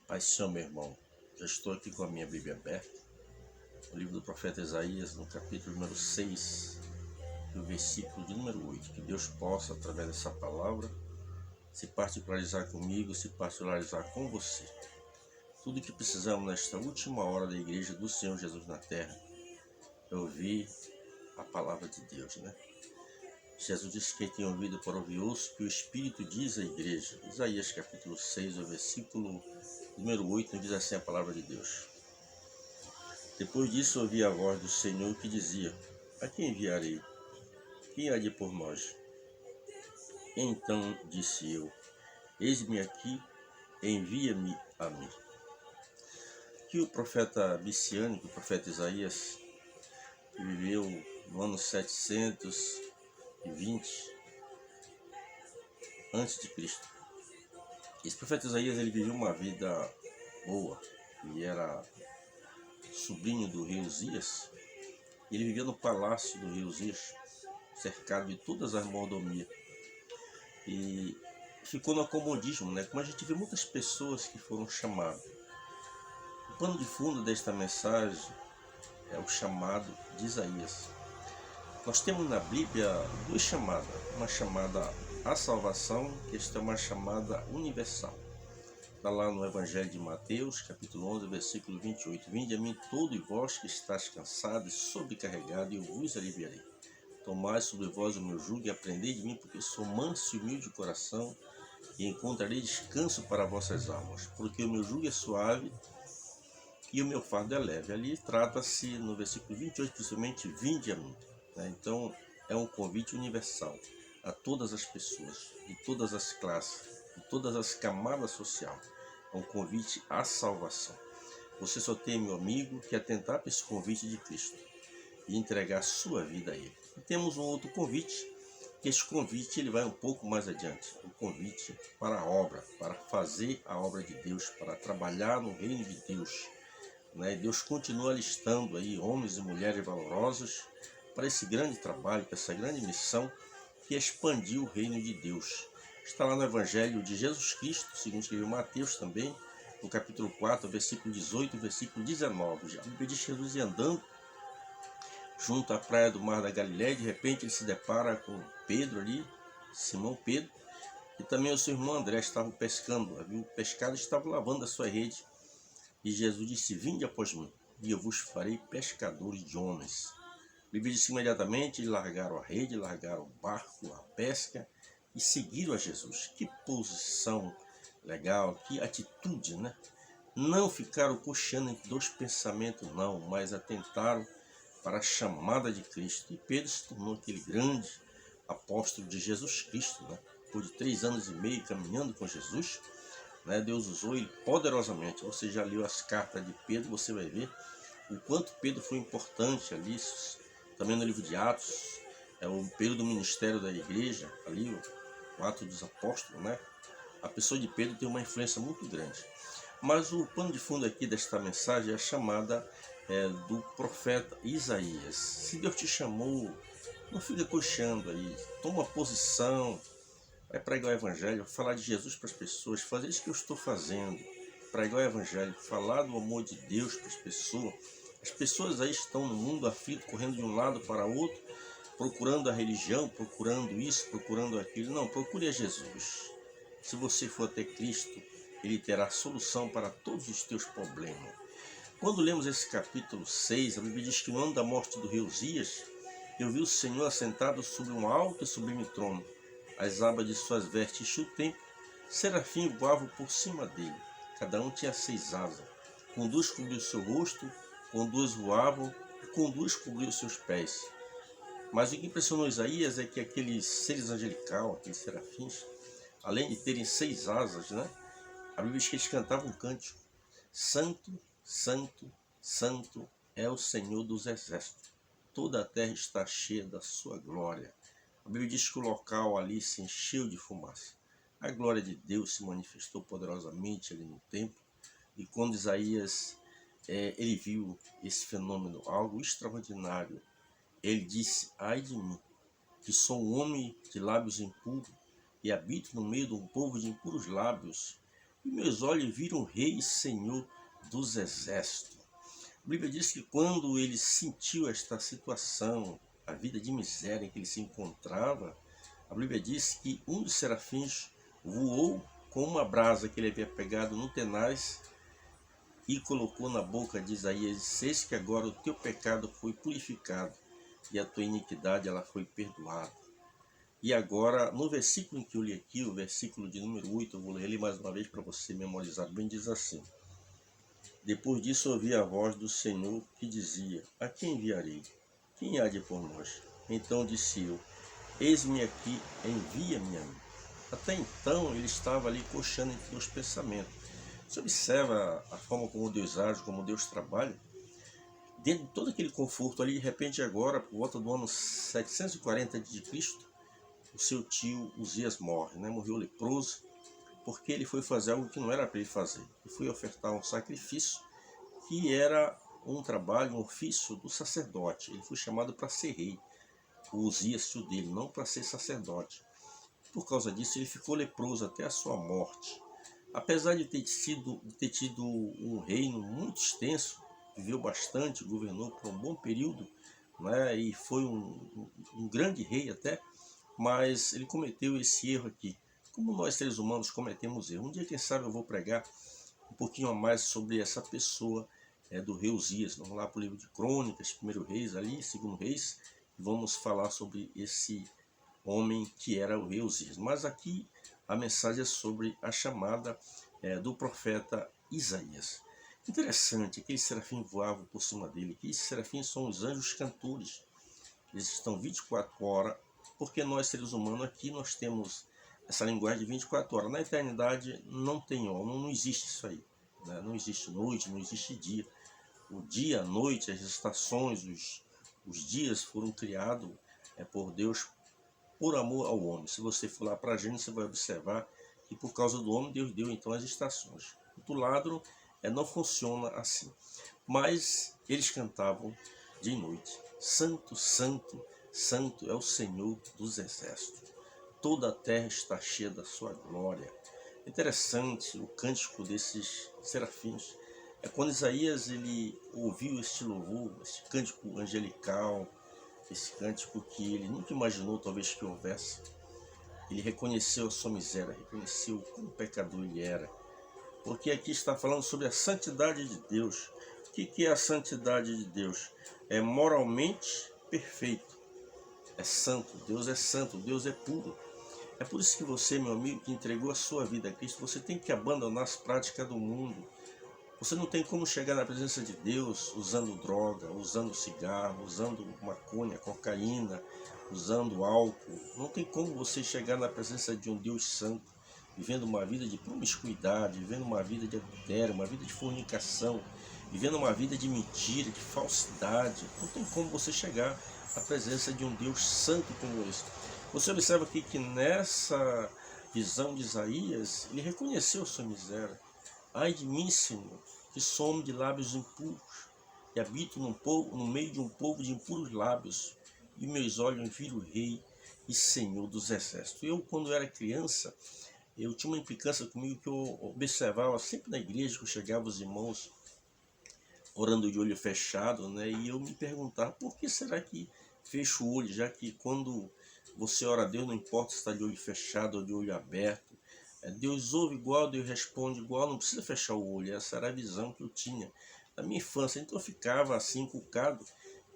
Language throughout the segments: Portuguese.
Pai Senhor, meu irmão, já estou aqui com a minha Bíblia aberta, o livro do profeta Isaías, no capítulo número 6, no versículo de número 8. Que Deus possa, através dessa palavra, se particularizar comigo, se particularizar com você. Tudo que precisamos nesta última hora da igreja do Senhor Jesus na terra é ouvir a palavra de Deus, né? Jesus disse que quem tem ouvido para ouvir ouça que o Espírito diz à igreja. Isaías capítulo 6, o versículo número 8, nos diz assim a palavra de Deus. Depois disso ouvi a voz do Senhor que dizia: a quem enviarei? Quem há de ir por nós? Então disse eu: eis-me aqui, envia-me a mim. Que o profeta messiânico, o profeta Isaías, que viveu no ano 720 a.C. Esse profeta Isaías, ele viveu uma vida boa. Ele era sobrinho do rei Uzias. Ele vivia no palácio do rei Uzias, cercado de todas as mordomias. E ficou no acomodismo, né? Como a gente vê muitas pessoas que foram chamadas. O pano de fundo desta mensagem é o chamado de Isaías. Nós temos na Bíblia duas chamadas. Uma chamada à salvação, que esta é uma chamada universal. Está lá no Evangelho de Mateus, capítulo 11, versículo 28. Vinde a mim todo e vós que estáis cansados e sobrecarregados, e eu vos aliviarei. Tomai sobre vós o meu jugo e aprendei de mim, porque sou manso e humilde de coração, e encontrarei descanso para vossas almas. Porque o meu jugo é suave e o meu fardo é leve. Ali trata-se, no versículo 28, principalmente, vinde a mim. Então, é um convite universal a todas as pessoas, de todas as classes, de todas as camadas sociais. É um convite à salvação. Você só tem, meu amigo, que atentar para esse convite de Cristo e entregar sua vida a Ele. E temos um outro convite, que esse convite ele vai um pouco mais adiante. O convite para a obra, para fazer a obra de Deus, para trabalhar no reino de Deus. Deus continua listando aí homens e mulheres valorosos para esse grande trabalho, para essa grande missão que expandiu o reino de Deus. Está lá no Evangelho de Jesus Cristo, segundo escreveu Mateus também, no capítulo 4, versículo 18 e versículo 19. A Bíblia diz que Jesus ia andando junto à praia do Mar da Galileia, de repente ele se depara com Pedro ali, Simão Pedro, e também o seu irmão André estavam pescando, haviam pescado e estavam lavando a sua rede. E Jesus disse: vinde após mim, e eu vos farei pescadores de homens. A Bíblia diz que imediatamente eles largaram a rede, largaram o barco, a pesca e seguiram a Jesus. Que posição legal, que atitude, né? Não ficaram cocheando entre dois pensamentos, não, mas atentaram para a chamada de Cristo. E Pedro se tornou aquele grande apóstolo de Jesus Cristo, né? Por 3 anos e meio caminhando com Jesus, Deus usou ele poderosamente. Você já leu as cartas de Pedro, você vai ver o quanto Pedro foi importante ali, também no livro de Atos, é o período do ministério da igreja, ali o Ato dos Apóstolos, né? A pessoa de Pedro tem uma influência muito grande. Mas o pano de fundo aqui desta mensagem é a chamada do profeta Isaías. Se Deus te chamou, não fica coxando aí, toma posição, vai pregar o evangelho, falar de Jesus para as pessoas, fazer isso que eu estou fazendo, pregar o evangelho, falar do amor de Deus para as pessoas. As pessoas aí estão no mundo aflito, correndo de um lado para outro, procurando a religião, procurando isso, procurando aquilo. Não, procure a Jesus. Se você for até Cristo, Ele terá solução para todos os teus problemas. Quando lemos esse capítulo 6, a Bíblia diz que no ano da morte do rei Uzias, eu vi o Senhor assentado sobre um alto e sublime trono. As abas de suas vestes enchiam o templo, serafim voavam por cima dele. Cada um tinha 6 asas. Com 2 cobriu o seu rosto, com 2 voavam, e com 2 cobriu os seus pés. Mas o que impressionou Isaías é que aqueles seres angelical, aqueles serafins, além de terem 6 asas, a Bíblia diz que eles cantavam um cântico: Santo, Santo, Santo é o Senhor dos exércitos. Toda a terra está cheia da sua glória. A Bíblia diz que o local ali se encheu de fumaça. A glória de Deus se manifestou poderosamente ali no templo. E quando Isaías ele viu esse fenômeno, algo extraordinário, ele disse: ai de mim, que sou um homem de lábios impuros e habito no meio de um povo de impuros lábios, e meus olhos viram o Rei e Senhor dos Exércitos. A Bíblia diz que quando ele sentiu esta situação, a vida de miséria em que ele se encontrava, a Bíblia diz que um dos serafins voou com uma brasa que ele havia pegado no tenaz e colocou na boca de Isaías, e disse: eis que agora o teu pecado foi purificado e a tua iniquidade ela foi perdoada. E agora, no versículo em que eu li aqui, o versículo de número 8, eu vou ler ele mais uma vez para você memorizar bem, diz assim: depois disso ouvi a voz do Senhor que dizia: a quem enviarei? Quem há de por nós? Então disse eu: eis-me aqui, envia-me a mim. Até então ele estava ali coxando entre os pensamentos. Você observa a forma como Deus age, como Deus trabalha. Dentro de todo aquele conforto ali, de repente agora, por volta do ano 740 a.C., o seu tio Uzias morre, né? Morreu leproso, porque ele foi fazer algo que não era para ele fazer. Ele foi ofertar um sacrifício, que era um trabalho, um ofício do sacerdote. Ele foi chamado para ser rei, o Uzias, tio dele, não para ser sacerdote. Por causa disso, ele ficou leproso até a sua morte. Apesar de ter tido um reino muito extenso, viveu bastante, governou por um bom período, né, e foi um grande rei até, mas ele cometeu esse erro aqui. Como nós seres humanos cometemos erro. Um dia, quem sabe, eu vou pregar um pouquinho a mais sobre essa pessoa do rei Uzias. Vamos lá para o livro de Crônicas, 1 Reis, ali, 2 Reis, e vamos falar sobre esse homem que era o rei Uzias. Mas aqui a mensagem é sobre a chamada do profeta Isaías. Interessante, aqueles serafins voavam por cima dele. Aqueles serafins são os anjos cantores. Eles estão 24 horas, porque nós seres humanos aqui nós temos essa linguagem de 24 horas. Na eternidade não tem hora, não existe isso aí. Né? Não existe noite, não existe dia. O dia, a noite, as estações, os dias foram criados por Deus por amor ao homem. Se você for lá para a Gênesis, você vai observar que por causa do homem, Deus deu então as estações. Do lado, não funciona assim. Mas eles cantavam de noite: Santo, Santo, Santo é o Senhor dos Exércitos. Toda a terra está cheia da sua glória. Interessante o cântico desses serafins. É quando Isaías ele ouviu este louvor, esse cântico angelical, esse cântico que ele nunca imaginou talvez que houvesse. Ele reconheceu a sua miséria, reconheceu como pecador ele era. Porque aqui está falando sobre a santidade de Deus. O que é a santidade de Deus? É moralmente perfeito. É santo, Deus é puro. É por isso que você, meu amigo, que entregou a sua vida a Cristo, você tem que abandonar as práticas do mundo. Você não tem como chegar na presença de Deus usando droga, usando cigarro, usando maconha, cocaína, usando álcool. Não tem como você chegar na presença de um Deus santo, vivendo uma vida de promiscuidade, vivendo uma vida de adultério, uma vida de fornicação, vivendo uma vida de mentira, de falsidade. Não tem como você chegar à presença de um Deus santo como esse. Você observa aqui que nessa visão de Isaías, ele reconheceu sua miséria. Ai de mim, Senhor, que sou homem de lábios impuros, e habito no meio de um povo de impuros lábios, e meus olhos viram o Rei e Senhor dos Exércitos. Eu, quando era criança, eu tinha uma implicância comigo que eu observava sempre na igreja, que eu chegava os irmãos orando de olho fechado, né? E eu me perguntava, por que será que fecho o olho, já que quando você ora a Deus, não importa se está de olho fechado ou de olho aberto, Deus ouve igual, Deus responde igual, não precisa fechar o olho. Essa era a visão que eu tinha na minha infância. Então eu ficava assim, encucado,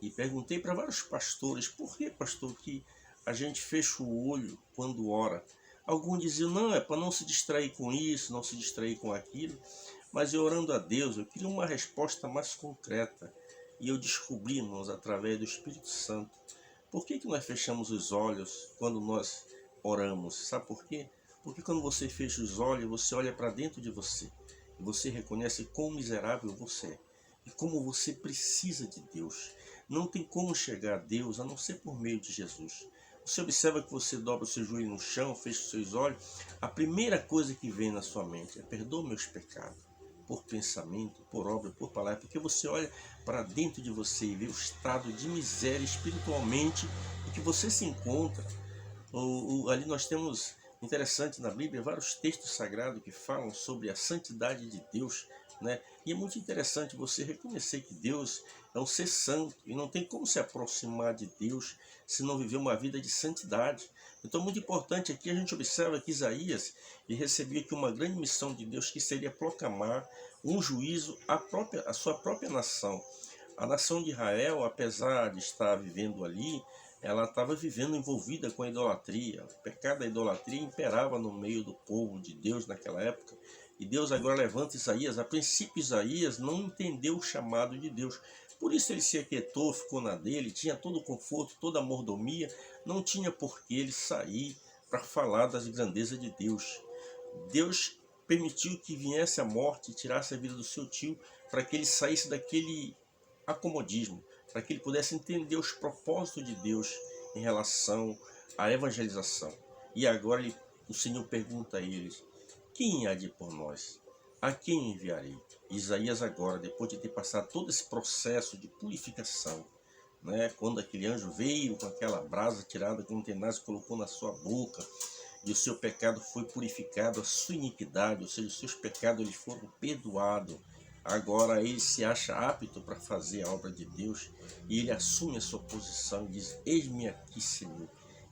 e perguntei para vários pastores: por que, pastor, que a gente fecha o olho quando ora? Alguns diziam: não, é para não se distrair com isso, não se distrair com aquilo. Mas eu, orando a Deus, eu queria uma resposta mais concreta. E eu descobri, irmãos, através do Espírito Santo, por que nós fechamos os olhos quando nós oramos? Sabe por quê? Porque quando você fecha os olhos, você olha para dentro de você. E você reconhece quão miserável você é. E como você precisa de Deus. Não tem como chegar a Deus a não ser por meio de Jesus. Você observa que você dobra o seu joelho no chão, fecha os seus olhos. A primeira coisa que vem na sua mente é: perdoa meus pecados. Por pensamento, por obra, por palavra. Porque você olha para dentro de você e vê o estado de miséria espiritualmente em que você se encontra. Ali nós temos interessante na Bíblia, vários textos sagrados que falam sobre a santidade de Deus, né? E é muito interessante você reconhecer que Deus é um ser santo e não tem como se aproximar de Deus se não viver uma vida de santidade. Então, muito importante aqui a gente observa que Isaías ele recebia aqui uma grande missão de Deus, que seria proclamar um juízo à sua própria nação. A nação de Israel, apesar de estar vivendo ali, ela estava vivendo envolvida com a idolatria. O pecado da idolatria imperava no meio do povo de Deus naquela época. E Deus agora levanta Isaías. A princípio, Isaías não entendeu o chamado de Deus. Por isso ele se aquietou, ficou na dele, tinha todo o conforto, toda a mordomia. Não tinha por que ele sair para falar das grandezas de Deus. Deus permitiu que viesse a morte e tirasse a vida do seu tio para que ele saísse daquele acomodismo, para que ele pudesse entender os propósitos de Deus em relação à evangelização. E agora o Senhor pergunta a eles: quem há de ir por nós? A quem enviarei? Isaías agora, depois de ter passado todo esse processo de purificação, né, quando aquele anjo veio com aquela brasa tirada com um tenaz e colocou na sua boca, e o seu pecado foi purificado, a sua iniquidade, ou seja, os seus pecados eles foram perdoados. Agora ele se acha apto para fazer a obra de Deus e ele assume a sua posição e diz: eis-me aqui, Senhor,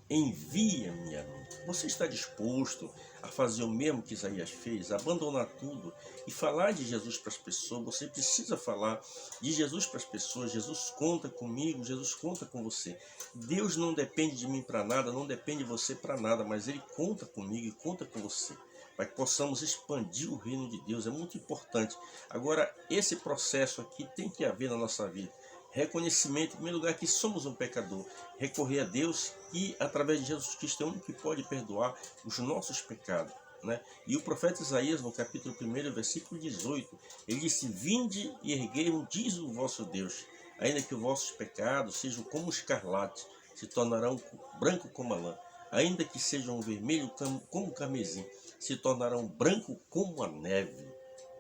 envia-me a mim. Você está disposto a fazer o mesmo que Isaías fez, abandonar tudo e falar de Jesus para as pessoas? Você precisa falar de Jesus para as pessoas. Jesus conta comigo, Jesus conta com você. Deus não depende de mim para nada, não depende de você para nada, mas Ele conta comigo e conta com você, para que possamos expandir o reino de Deus. É muito importante. Agora, esse processo aqui tem que haver na nossa vida. Reconhecimento, em primeiro lugar, que somos um pecador. Recorrer a Deus e, através de Jesus Cristo, é o único que pode perdoar os nossos pecados, né? E o profeta Isaías, no capítulo 1, versículo 18, ele disse: vinde e erguei-vos, diz o vosso Deus, ainda que os vossos pecados sejam como escarlate, se tornarão branco como a lã. Ainda que sejam vermelhos como o carmesim, se tornarão branco como a neve.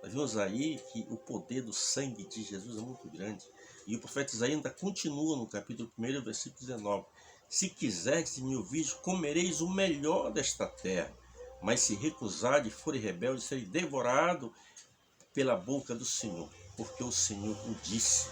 Nós vimos aí que o poder do sangue de Jesus é muito grande. E o profeta Isaías ainda continua no capítulo 1, versículo 19. Se quiserdes me ouvir, comereis o melhor desta terra. Mas se recusardes e forem rebeldes, sereis devorado pela boca do Senhor, porque o Senhor o disse.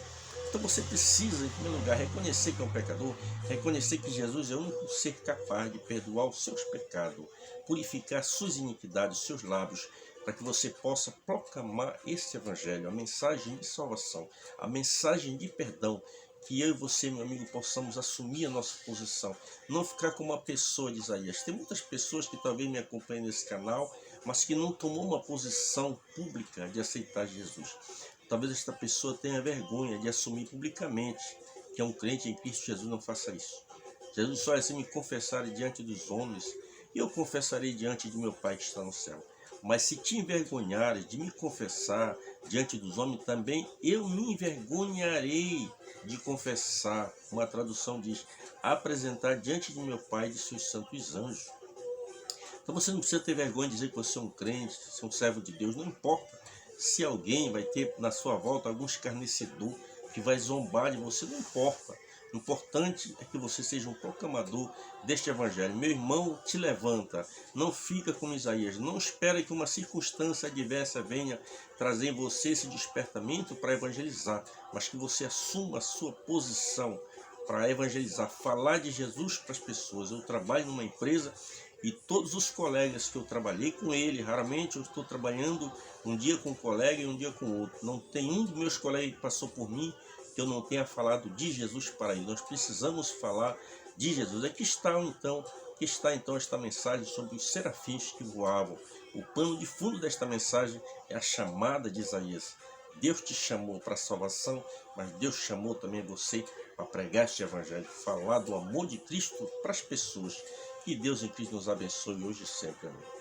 Então você precisa, em primeiro lugar, reconhecer que é um pecador, reconhecer que Jesus é o único ser capaz de perdoar os seus pecados, purificar suas iniquidades, seus lábios, para que você possa proclamar esse evangelho, a mensagem de salvação, a mensagem de perdão, que eu e você, meu amigo, possamos assumir a nossa posição, não ficar como uma pessoa de Isaías. Tem muitas pessoas que talvez me acompanhem nesse canal, mas que não tomou uma posição pública de aceitar Jesus. Talvez esta pessoa tenha vergonha de assumir publicamente que é um crente em Cristo Jesus. Não faça isso. Jesus só assim me confessarem diante dos homens, e eu confessarei diante de meu Pai que está no céu. Mas se te envergonhares de me confessar diante dos homens, também eu me envergonharei de confessar. Uma tradução diz: apresentar diante de meu Pai e de seus santos anjos. Então você não precisa ter vergonha de dizer que você é um crente, você é um servo de Deus. Não importa se alguém vai ter na sua volta algum escarnecedor que vai zombar de você, não importa. O importante é que você seja um proclamador deste evangelho. Meu irmão, te levanta, não fica como Isaías, não espera que uma circunstância adversa venha trazer em você esse despertamento para evangelizar, mas que você assuma a sua posição para evangelizar, falar de Jesus para as pessoas. Eu trabalho numa empresa e todos os colegas que eu trabalhei com ele, raramente eu estou trabalhando um dia com um colega e um dia com outro. Não tem um dos meus colegas que passou por mim que eu não tenha falado de Jesus para ele. Nós precisamos falar de Jesus. Aqui está então esta mensagem sobre os serafins que voavam. O pano de fundo desta mensagem é a chamada de Isaías. Deus te chamou para a salvação, mas Deus chamou também você para pregar este evangelho, falar do amor de Cristo para as pessoas. Que Deus em Cristo nos abençoe hoje e sempre. Amém.